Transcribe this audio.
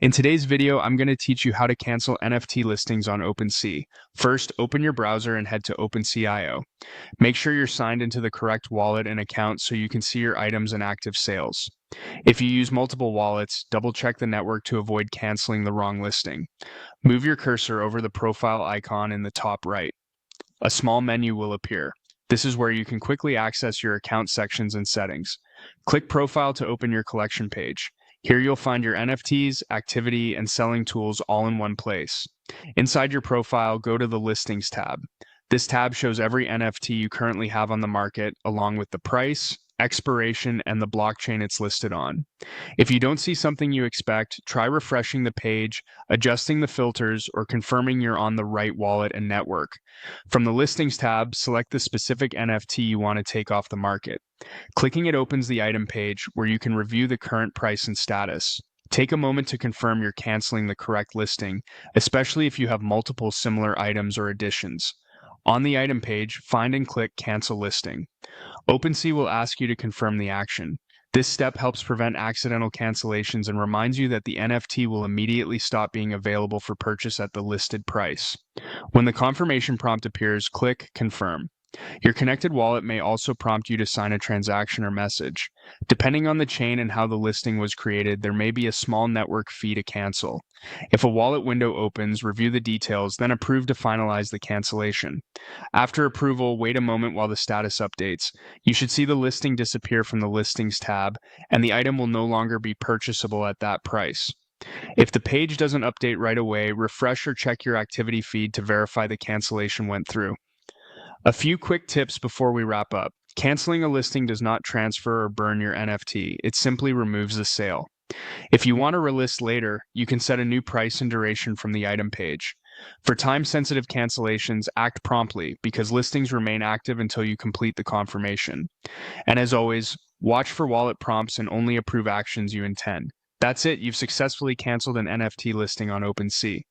In today's video, I'm going to teach you how to cancel NFT listings on OpenSea. First, open your browser and head to OpenSea.io. Make sure you're signed into the correct wallet and account so you can see your items and active sales. If you use multiple wallets, double-check the network to avoid canceling the wrong listing. Move your cursor over the profile icon in the top right. A small menu will appear. This is where you can quickly access your account sections and settings. Click Profile to open your collection page. Here you'll find your NFTs, activity, and selling tools all in one place. Inside your profile, go to the Listings tab. This tab shows every NFT you currently have on the market, along with the price, expiration, and the blockchain it's listed on. If you don't see something you expect, try refreshing the page, adjusting the filters, or confirming you're on the right wallet and network. From the Listings tab, select the specific NFT you want to take off the market. Clicking it opens the item page where you can review the current price and status. Take a moment to confirm you're canceling the correct listing, especially if you have multiple similar items or additions. On the item page, find and click Cancel Listing. OpenSea will ask you to confirm the action. This step helps prevent accidental cancellations and reminds you that the NFT will immediately stop being available for purchase at the listed price. When the confirmation prompt appears, click Confirm. Your connected wallet may also prompt you to sign a transaction or message. Depending on the chain and how the listing was created, there may be a small network fee to cancel. If a wallet window opens, review the details, then approve to finalize the cancellation. After approval, wait a moment while the status updates. You should see the listing disappear from the Listings tab, and the item will no longer be purchasable at that price. If the page doesn't update right away, refresh or check your activity feed to verify the cancellation went through. A few quick tips before we wrap up. Canceling a listing does not transfer or burn your NFT. It simply removes the sale. If you want to relist later, you can set a new price and duration from the item page. For time-sensitive cancellations, act promptly because listings remain active until you complete the confirmation. And as always, watch for wallet prompts and only approve actions you intend. That's it, you've successfully canceled an NFT listing on OpenSea.